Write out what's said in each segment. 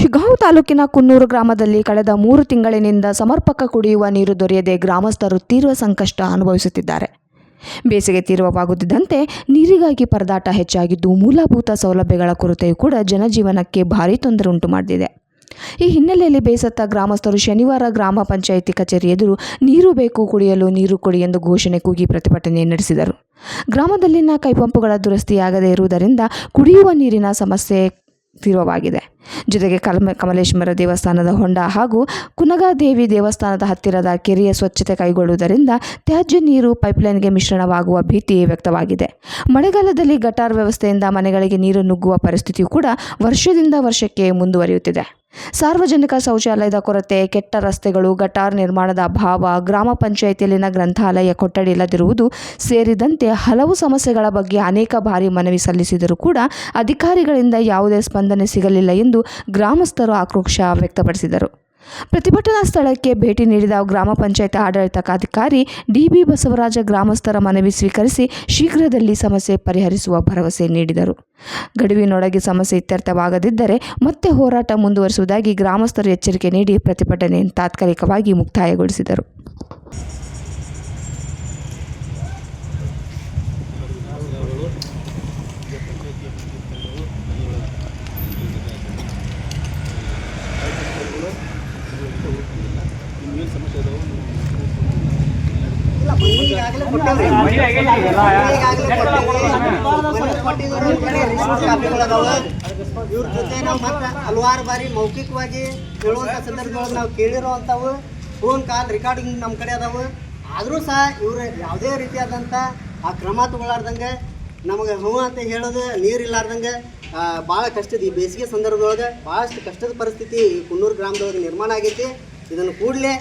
ಶಿಗ್ಗಾಂವ್ ತಾಲೂಕಿನ ಕುನ್ನೂರು ಗ್ರಾಮದಲ್ಲಿ ಕಳೆದ 3 ತಿಂಗಳಿನಿಂದ ಸಮರ್ಪಕ ಕುಡಿಯುವ ನೀರು ದೊರೆಯದೆ ಗ್ರಾಮಸ್ಥರು ತೀವ್ರ ಸಂಕಷ್ಟ ಅನುಭವಿಸುತ್ತಿದ್ದಾರೆ. ಬೇಸಿಗೆ ತೀವ್ರವಾಗುತ್ತಿದ್ದಂತೆ ನೀರಿಗಾಗಿ ಪರದಾಟ ಹೆಚ್ಚಾಗಿದ್ದು, ಮೂಲಭೂತ ಸೌಲಭ್ಯಗಳ ಕೊರತೆಯೂ ಕೂಡ ಜನಜೀವನಕ್ಕೆ ಭಾರೀ ತೊಂದರೆ ಉಂಟು ಮಾಡಿದೆ. ಈ ಹಿನ್ನೆಲೆಯಲ್ಲಿ ಬೇಸತ್ತ ಗ್ರಾಮಸ್ಥರು ಶನಿವಾರ ಗ್ರಾಮ ಪಂಚಾಯಿತಿ ಕಚೇರಿ ಎದುರು ನೀರು ಬೇಕು, ಕುಡಿಯಲು ನೀರು ಕೊಡಿ ಎಂದು ಘೋಷಣೆ ಕೂಗಿ ಪ್ರತಿಭಟನೆ ನಡೆಸಿದರು. ಗ್ರಾಮದಲ್ಲಿನ ಕೈಪಂಪುಗಳ ದುರಸ್ತಿಯಾಗದೇ ಇರುವುದರಿಂದ ಕುಡಿಯುವ ನೀರಿನ ಸಮಸ್ಯೆ ತೀವ್ರವಾಗಿದೆ. ಜೊತೆಗೆ ಕಮಲೇಶ್ವರ ದೇವಸ್ಥಾನದ ಹೊಂಡ ಹಾಗೂ ಕುನಗಾದೇವಿ ದೇವಸ್ಥಾನದ ಹತ್ತಿರದ ಕೆರೆಯ ಸ್ವಚ್ಛತೆ ಕೈಗೊಳ್ಳುವುದರಿಂದ ತ್ಯಾಜ್ಯ ನೀರು ಪೈಪ್ಲೈನ್ಗೆ ಮಿಶ್ರಣವಾಗುವ ಭೀತಿ ವ್ಯಕ್ತವಾಗಿದೆ. ಮಳೆಗಾಲದಲ್ಲಿ ಗಟಾರ್ ವ್ಯವಸ್ಥೆಯಿಂದ ಮನೆಗಳಿಗೆ ನೀರು ನುಗ್ಗುವ ಪರಿಸ್ಥಿತಿಯೂ ಕೂಡ ವರ್ಷದಿಂದ ವರ್ಷಕ್ಕೆ ಮುಂದುವರಿಯುತ್ತಿದೆ. ಸಾರ್ವಜನಿಕ ಶೌಚಾಲಯದ ಕೊರತೆ, ಕೆಟ್ಟ ರಸ್ತೆಗಳು, ಗಟಾರ್ ನಿರ್ಮಾಣದ ಅಭಾವ, ಗ್ರಾಮ ಪಂಚಾಯಿತಿಯಲ್ಲಿನ ಗ್ರಂಥಾಲಯ ಕೊಠಡಿ ಇಲ್ಲದಿರುವುದು ಸೇರಿದಂತೆ ಹಲವು ಸಮಸ್ಯೆಗಳ ಬಗ್ಗೆ ಅನೇಕ ಬಾರಿ ಮನವಿ ಸಲ್ಲಿಸಿದರೂ ಕೂಡ ಅಧಿಕಾರಿಗಳಿಂದ ಯಾವುದೇ ಸ್ಪಂದನೆ ಸಿಗಲಿಲ್ಲ ಎಂದು ಗ್ರಾಮಸ್ಥರು ಆಕ್ರೋಶ ವ್ಯಕ್ತಪಡಿಸಿದರು. ಪ್ರತಿಭಟನಾ ಸ್ಥಳಕ್ಕೆ ಭೇಟಿ ನೀಡಿದ ಗ್ರಾಮ ಪಂಚಾಯತ್ ಆಡಳಿತಾಧಿಕಾರಿ ಡಿ.ಬಿ. ಬಸವರಾಜ ಗ್ರಾಮಸ್ಥರ ಮನವಿ ಸ್ವೀಕರಿಸಿ ಶೀಘ್ರದಲ್ಲಿ ಸಮಸ್ಯೆ ಪರಿಹರಿಸುವ ಭರವಸೆ ನೀಡಿದರು. ಗಡುವಿನೊಳಗೆ ಸಮಸ್ಯೆ ಇತ್ಯರ್ಥವಾಗದಿದ್ದರೆ ಮತ್ತೆ ಹೋರಾಟ ಮುಂದುವರಿಸುವುದಾಗಿ ಗ್ರಾಮಸ್ಥರು ಎಚ್ಚರಿಕೆ ನೀಡಿ ಪ್ರತಿಭಟನೆಯನ್ನು ತಾತ್ಕಾಲಿಕವಾಗಿ ಮುಕ್ತಾಯಗೊಳಿಸಿದರು. ಇವ್ರ ಜೊತೆ ನಾವು ಮತ್ತೆ ಹಲವಾರು ಬಾರಿ ಮೌಖಿಕವಾಗಿ ಹೇಳುವಂಥ ಸಂದರ್ಭದೊಳಗೆ ನಾವು ಕೇಳಿರೋವಂಥವು ಫೋನ್ ಕಾಲ್ ರೆಕಾರ್ಡಿಂಗ್ ನಮ್ಮ ಕಡೆ ಅದಾವು. ಆದರೂ ಸಹ ಇವರು ಯಾವುದೇ ರೀತಿಯಾದಂಥ ಆ ಕ್ರಮ ತಗೊಳ್ಳಾರ್ದಂಗೆ ನಮಗೆ ಹ್ಞೂ ಅಂತ ಹೇಳೋದು ನೀರಿಲ್ಲಾರ್ದಂಗೆ ಭಾಳ ಕಷ್ಟದ ಈ ಬೇಸಿಗೆ ಸಂದರ್ಭದೊಳಗೆ ಭಾಳಷ್ಟು ಕಷ್ಟದ ಪರಿಸ್ಥಿತಿ ಈ ಕುನ್ನೂರು ಗ್ರಾಮದೊಳಗೆ ನಿರ್ಮಾಣ ಆಗೈತಿ. ಇದನ್ನು ಕೂಡಲೇ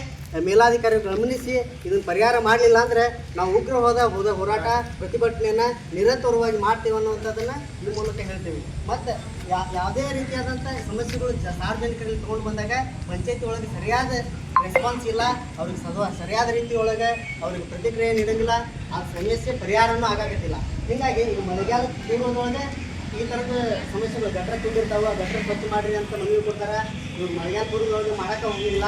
ಮೇಲಾಧಿಕಾರಿಗಳು ಗಮನಿಸಿ ಇದನ್ನು ಪರಿಹಾರ ಮಾಡಲಿಲ್ಲ ಅಂದರೆ ನಾವು ಉಗ್ರವಾದ ಹೋರಾಟ ಪ್ರತಿಭಟನೆಯನ್ನು ನಿರಂತರವಾಗಿ ಮಾಡ್ತೀವಿ ಅನ್ನುವಂಥದ್ದನ್ನು ಈ ಮೂಲಕ ಹೇಳ್ತೀವಿ. ಮತ್ತು ಯಾವುದೇ ರೀತಿಯಾದಂಥ ಸಮಸ್ಯೆಗಳು ಸಾರ್ವಜನಿಕರಲ್ಲಿ ತೊಗೊಂಡು ಬಂದಾಗ ಪಂಚಾಯತಿ ಒಳಗೆ ಸರಿಯಾದ ರೆಸ್ಪಾನ್ಸ್ ಇಲ್ಲ, ಅವ್ರಿಗೆ ಸರಿಯಾದ ರೀತಿ ಒಳಗೆ ಅವ್ರಿಗೆ ಪ್ರತಿಕ್ರಿಯೆ ನೀಡೋಂಗಿಲ್ಲ, ಆ ಸಮಸ್ಯೆ ಪರಿಹಾರನೂ ಆಗಾಗತ್ತಿಲ್ಲ. ಹೀಗಾಗಿ ಈ ಮಳೆಗಾಲ ತಿಂಗಳೊಳಗೆ ಈ ಥರದ ಸಮಸ್ಯೆಗಳು ಗಟ್ರ ತುಂಬಿರ್ತಾವೆ, ಗಟ್ರ ಸ್ವಚ್ಛ ಮಾಡಿರಿ ಅಂತ ಮನವಿ ಕೊಡ್ತಾರೆ. ಇವ್ರು ಮಳೆಗಾಲ ಪೂರ್ವದೊಳಗೆ ಮಾಡೋಕೆ ಹೋಗಿಲ್ಲ,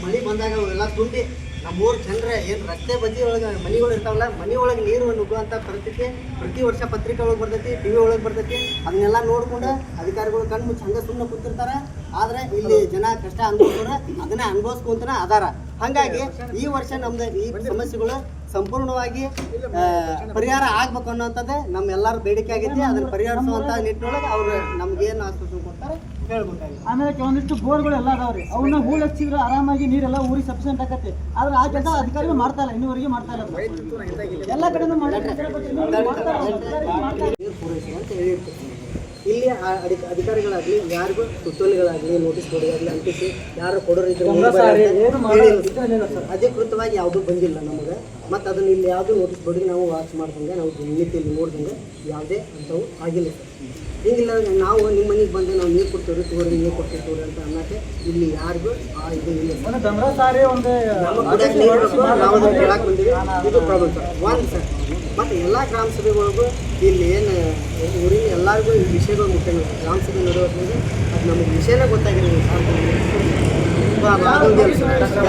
ಮಳೆ ಬಂದಾಗ ಅವೆಲ್ಲ ತುಂಬಿ ನಮ್ಮೂರು ಜನರೇ ಏನು ರಸ್ತೆ ಬದಿ ಒಳಗೆ ಮನೆಗಳು ಇರ್ತಾವಲ್ಲ, ಮನೆ ಒಳಗೆ ನೀರು ನುಗ್ಗುವಂಥ ಪರಿಸ್ಥಿತಿ ಪ್ರತಿ ವರ್ಷ ಪತ್ರಿಕೆ ಒಳಗೆ ಬರ್ತೈತಿ, ಟಿ ವಿ ಒಳಗೆ ಬರ್ತೈತಿ. ಅದನ್ನೆಲ್ಲ ನೋಡಿಕೊಂಡು ಅಧಿಕಾರಿಗಳು ಕಣ್ಣು ಮುಚ್ಚಿ ಹಂಗೆ ಸುಮ್ಮನೆ ಕೂತಿರ್ತಾರೆ. ಆದರೆ ಇಲ್ಲಿ ಜನ ಕಷ್ಟ ಅನುಭವಿಸ್ತಾರೆ, ಅದನ್ನೇ ಅನುಭವಿಸ್ಕೊಂತಾನೆ ಅದಾರ. ಹಾಗಾಗಿ ಈ ವರ್ಷ ನಮ್ದು ಈ ಸಮಸ್ಯೆಗಳು ಸಂಪೂರ್ಣವಾಗಿ ಪರಿಹಾರ ಆಗ್ಬೇಕು ಅನ್ನೋಂಥದ್ದೇ ನಮ್ಮೆಲ್ಲರ ಬೇಡಿಕೆ ಆಗೈತಿ. ಅದನ್ನು ಪರಿಹರಿಸುವಂಥ ನಿಟ್ಟಿನೊಳಗೆ ಅವರು ನಮ್ಗೇನು ಆಶ್ವಾಸನೆ ಕೊಡ್ತಾರೆ ಹೇಳ್ಬೇಕಾಗಿ. ಆಮೇಲೆ ಕೆಲವೊಂದಿಷ್ಟು ಬೋರ್ಗಳು ಎಲ್ಲ ಅದಾವ್ರಿ, ಅವನ್ನ ಹೂಳು ಹಚ್ಚಿದ್ರೆ ಆರಾಮಾಗಿ ನೀರೆಲ್ಲ ಊರಿಗೆ ಸಫಿಷಿಯಂಟ್ ಆಗತ್ತೆ. ಆದ್ರೆ ಆ ಕೆಲಸ ಅಧಿಕಾರಿಗಳು ಮಾಡ್ತಾ ಇಲ್ಲ, ಇನ್ನೂವರೆಗೆ ಮಾಡ್ತಾ ಇಲ್ಲ. ಎಲ್ಲ ಕಡೆ ನೀರು ಪೂರೈಸಿ ಅಂತ ಹೇಳಿರ್ತೀವಿ. ಇಲ್ಲಿ ಅಧಿಕಾರಿಗಳಾಗಲಿ ಯಾರಿಗೂ ಸುತ್ತೋಲೆಗಳಾಗಲಿ ನೋಟಿಸ್ ಬೋರ್ಡ್ಗಾಗಲಿ ಅಂಟಿಸಿ ಯಾರು ಕೊಡೋರು ಅಧಿಕೃತವಾಗಿ ಯಾವುದೂ ಬಂದಿಲ್ಲ ನಮಗೆ. ಮತ್ತು ಅದನ್ನು ಇಲ್ಲಿ ಯಾವುದೂ ನೋಟಿಸ್ ಬೋರ್ಡ್ಗೆ ನಾವು ವಾಚ್ ಮಾಡ್ದಂಗೆ ನಾವು ನೀತಿಯಲ್ಲಿ ನೋಡ್ದಂಗೆ ಯಾವುದೇ ಅಂಥವು ಆಗಿಲ್ಲ ಸರ್. ಹೀಗಿಲ್ಲ ನಾವು ನಿಮ್ಮ ಮನೆಗೆ ಬಂದು ನಾವು ನೀರು ಕೊಡ್ತೀವಿ ತೋರಿ ನೀರು ಕೊಡ್ತೀವಿ ತೋರಿ ಅಂತ ಅನ್ನೋಕ್ಕೆ ಇಲ್ಲಿ ಯಾರಿಗೂ ಇದು ಇಲ್ಲ. ನಾವು ಕೇಳಕ್ಕೆ ಬಂದಿವಿ, ಇದು ಪ್ರಾಬ್ಲಮ್ ಸರ್. ಒಂದು ಸರ್ ಮತ್ತು ಎಲ್ಲ ಗ್ರಾಮ ಸಭೆಗಳಿಗೂ ಇಲ್ಲಿ ಏನು ಊರಿನ ಎಲ್ಲರಿಗೂ ಈ ವಿಷಯಗಳು ಮುಖ್ಯ. ಗ್ರಾಮ ಸಭೆ ನಡೆಯೋದ್ರಿಂದ ಅದು ನಮಗೆ ವಿಷಯನೇ ಗೊತ್ತಾಗಿರೋದು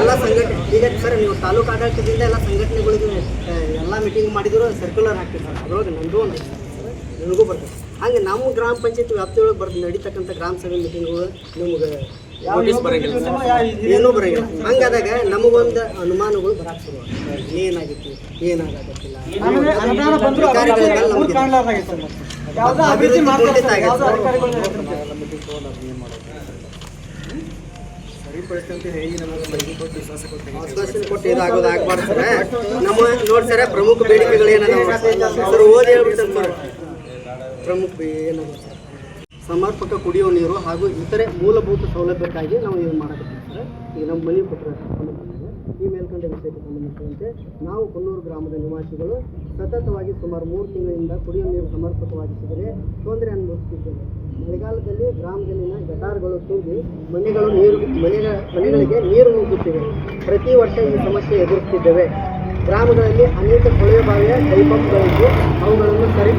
ಎಲ್ಲ ಸಂಘಟನೆ. ಈಗ ಸರ್ ನೀವು ತಾಲೂಕು ಆಡಳಿತದಿಂದ ಎಲ್ಲ ಸಂಘಟನೆಗಳಿಗೆ ಎಲ್ಲ ಮೀಟಿಂಗ್ ಮಾಡಿದ್ರು ಸರ್ಕ್ಯುಲರ್ ಹಾಕ್ತೀವಿ ಸರ್. ಅದ್ರೊಳಗೆ ನನ್ನದು ಒಂದು ಸರ್ ನನಗೂ ಬರ್ತದೆ. ಹಂಗೆ ನಮ್ಮ ಗ್ರಾಮ ಪಂಚಾಯತಿ ವ್ಯಾಪ್ತಿಯೊಳಗೆ ನಡೀತಕ್ಕಂಥ ಗ್ರಾಮ ಸಭೆ ಮೀಟಿಂಗ್ಗಳು ನಮಗೆ ಏನೂ ಬರೋಂಗಿಲ್ಲ. ಹಂಗಾದಾಗ ನಮಗೊಂದು ಅನುಮಾನಗಳು ಬರಕ್ಕೆ ಶುರು ಏನಾಗಿತ್ತು ಏನಾಗತ್ತಿಲ್ಲ. ಆಶ್ವಾಸನೆ ಕೊಟ್ಟು ಇದಾಗೋದು ಆಗ್ಬಾರ್ದು ಸರ್. ನಮ್ಮ ನೋಡಿ ಸರ ಪ್ರಮುಖ ಬೇಡಿಕೆಗಳು ಏನದಾವ ಸರ್ ಓದಿ ಹೇಳ್ಬಿಡ್ತಾರೆ ಸರ್. ಪ್ರಮುಖ ಏನದ ಸರ್ ಸಮರ್ಪಕ ಕುಡಿಯುವ ನೀರು ಹಾಗೂ ಇತರೆ ಮೂಲಭೂತ ಸೌಲಭ್ಯಕ್ಕಾಗಿ ನಾವು ಏನು ಮಾಡಕತ್ತೀವಿ ಸರ್. ಈಗ ನಮ್ಮ ಮನೆ ಪತ್ರ ಈ ಮೇಲ್ಕಂಡ ವಿಷಯಕ್ಕೆ ಸಂಬಂಧಿಸಿದಂತೆ ನಾವು ಕುನ್ನೂರು ಗ್ರಾಮದ ನಿವಾಸಿಗಳು ಸತತವಾಗಿ ಸುಮಾರು 3 ತಿಂಗಳಿಂದ ಕುಡಿಯುವ ನೀರು ಸಮರ್ಪಕವಾಗಿ ಸಿಗದೆ ತೊಂದರೆ ಅನುಭವಿಸುತ್ತಿದ್ದೇವೆ. ಮಳೆಗಾಲದಲ್ಲಿ ಗ್ರಾಮದಲ್ಲಿನ ಗಟಾರ್ಗಳು ತುಂಬಿ ಮನೆಗಳಿಗೆ ನೀರು ನುಗ್ಗುತ್ತಿವೆ. ಪ್ರತಿ ವರ್ಷ ಈ ಸಮಸ್ಯೆ ಎದುರಿಸುತ್ತಿದ್ದೇವೆ. ಗ್ರಾಮಗಳಲ್ಲಿ ಅನೇಕ ಕೊಳವೆ ಬಾವಿಯ ಕೈಪಂಪ್ಗಳಿದ್ದು ಅವುಗಳನ್ನು